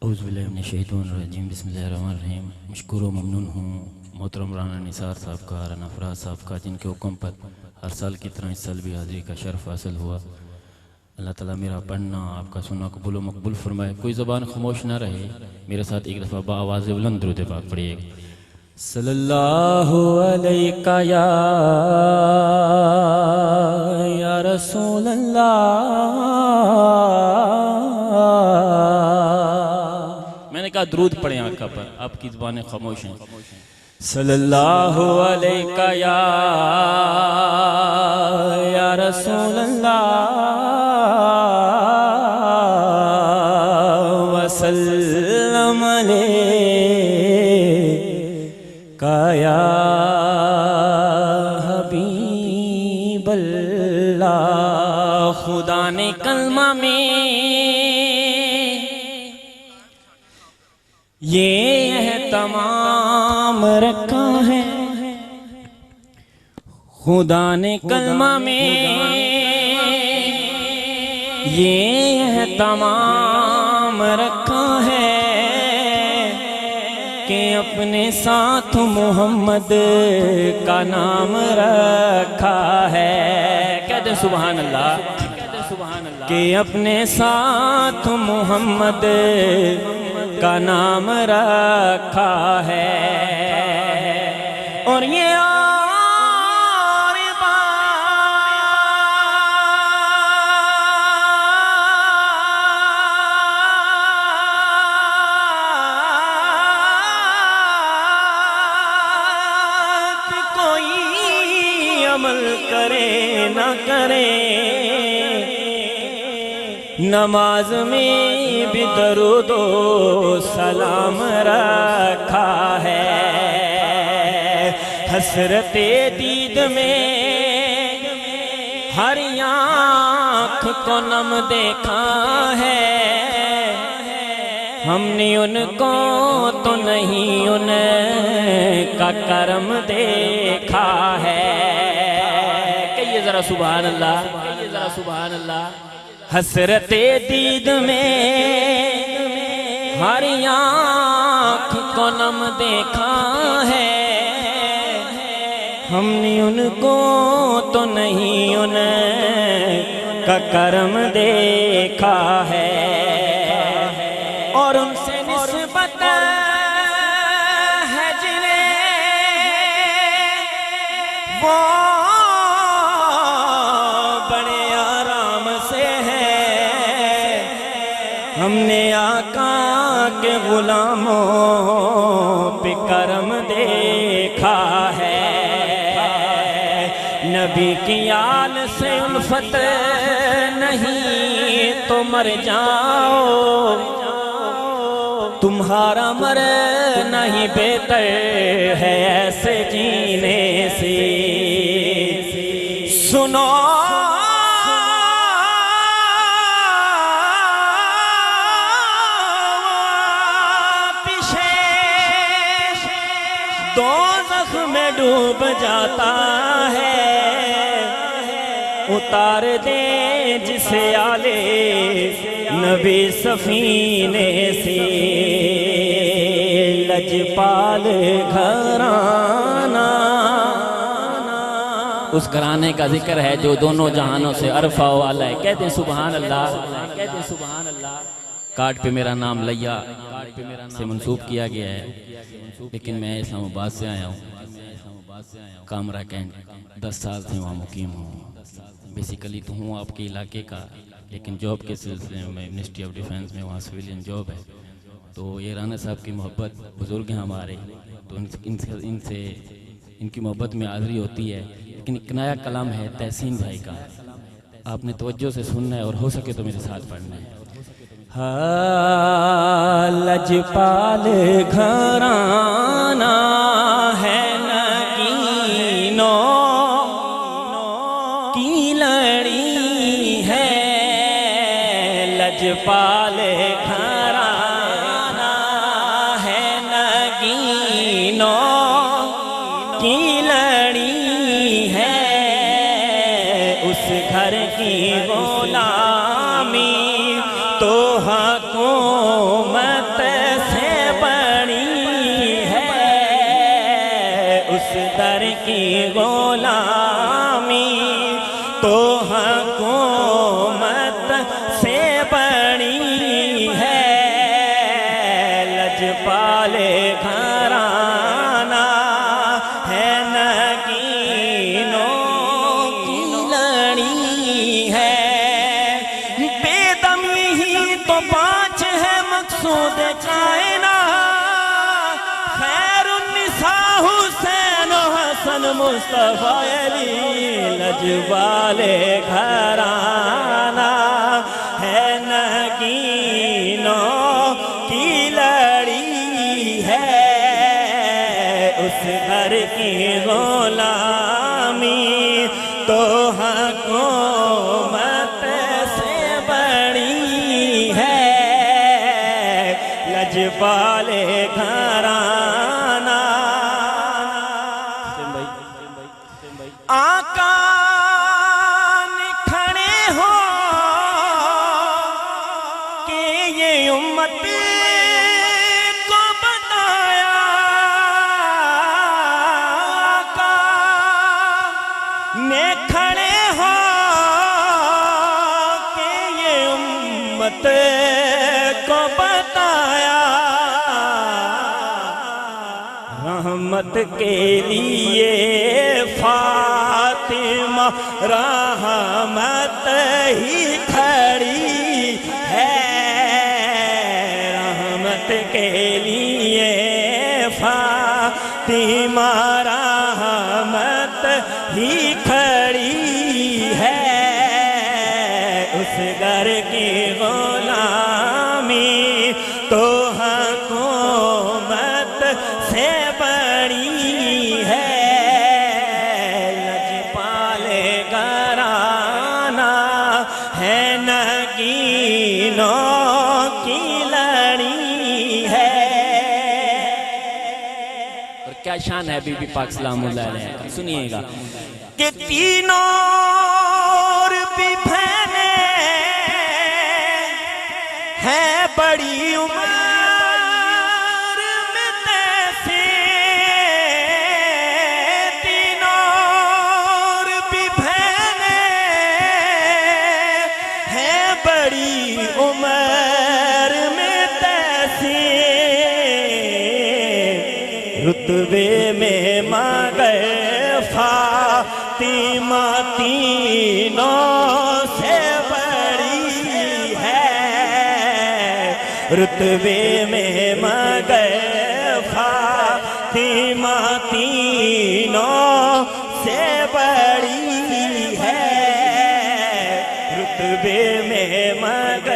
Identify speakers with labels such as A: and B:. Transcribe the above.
A: औज़ुबिल्लाहिमिनश्शैतानिर्रजीम बिस्मिल्लाहिर्रहमानिर्रहीम। मशकूर व ममनून हूँ मोहतरम राना निसार साहब का, राना फराज साहब का, जिनके हुक्म पर हर साल की तरह इस साल भी हाज़िरी का शर्फ हासिल हुआ। अल्लाह ताला मेरा पढ़ना आपका सुनना कबूल मकबूल फरमाए। कोई ज़बान खामोश ना रहे। मेरे साथ एक दफ़ा बाआवाज़ बुलंद दुरूद पाक पढ़िएगा। सल्लल्लाहु अलैका या रसूल अल्लाह। मैंने कहा दुरूद पढ़े आका पर, आपकी ज़बानें खामोश हैं। सल्लल्लाहु अलैका या रसूल अल्लाह वसल्लम अलैका या हबीब अल्लाह। खुदा ने कलमा में ये तमाम रखा है, खुदा ने कलमा में ये तमाम रखा है कि अपने साथ मोहम्मद का नाम रखा है। कहते सुभान अल्लाह, कि अपने साथ मोहम्मद का नाम रखा है। और ये अमल करे ना करे, नमाज में भी दरूदो सलाम रखा है। हसरते दीद में हर आँख को नम देखा है। हमने उनको तो नहीं उनका करम देखा है। कहिए जरा सुभान अल्लाह, कहिए जरा सुभान अल्लाह। हसरते दीद में हर आँख को नम देखा है। हमने उनको तो नहीं उनका करम देखा है। और उनसे निस्बत है जिन्हें वो बड़े आराम से है। हमने आका के गुलामों पे करम देखा है। नबी की आल से उल्फत नहीं तो मर जाओ, तुम्हारा मर नहीं बेहतर है ऐसे जीने से। सुनो पीछे दोज़ख में डूब जाता है। उतार दे जिसे आले नबी सफीने से। लजपाल घराना उस घराने का जिक्र है जो दोनों जहानों से अरफा वाला है। कहते हैं सुभान अल्लाह, कहते हैं सुभान अल्लाह। कार्ड पे मेरा नाम लैया से मंसूब किया गया है, लेकिन मैं इस्लामाबाद से आया हूँ। कामरा कैंट 10 साल से वहाँ मुकीम हूँ। बेसिकली तो हूँ आपके इलाके का, लेकिन जॉब के सिलसिले में मिनिस्ट्री ऑफ डिफेंस में वहाँ सिविलियन जॉब है। तो ये राना साहब की मोहब्बत, बुज़ुर्ग हैं हमारे, तो इनसे इनकी मोहब्बत में हाज़िरी होती है। लेकिन एक नया कलाम है तहसीन भाई का, आपने तवज्जो से सुनना है और हो सके तो मेरे साथ पढ़ना है। हाँ, लजपाल घराना है नगीनों की लड़ी है। लजपाल घराना है नगीनों की लड़ी है। उस घर की गुलामी तो हुकूमत की गुलामी तो हुकूमत से बड़ी है। लजपाले घराना है नगीनों की लड़ी है। बेदमी ही तो पाँच है मकसूद कायना, खैरुन्निसा हुसैन हसन मुस्तफा अली। लजपाले घराना है नगीनों की लड़ी है। उस घर की गुलामी तो हुकूमत से बड़ी है। लजपाले घराना आका खड़े हो कि ये उम्मत को बताया। आका ने खड़े हो कि ये उम्मत को बताया। रहमत के लिए फातिमा रहमत ही खड़ी है। रहमत के लिए फातिमा रहमत ही खड़ी है। उस घर की गुलामी तो हुकूमत से बड़ी है। लजपाले घराना है नगीनों की लड़ी है। और क्या शान है बीबी पाक सलामुल्लाह अलैहा, सुनिएगा कि तीनों भी बहने हैं बड़ी उम्र में तैसे। तीनों भी बहने हैं बड़ी उम्र में तैसे। रुतबे में मगर फातिमा तीनों से बड़ी है। रुतबे में मगर फातिमा तीनों से बड़ी है। रुतबे में मगर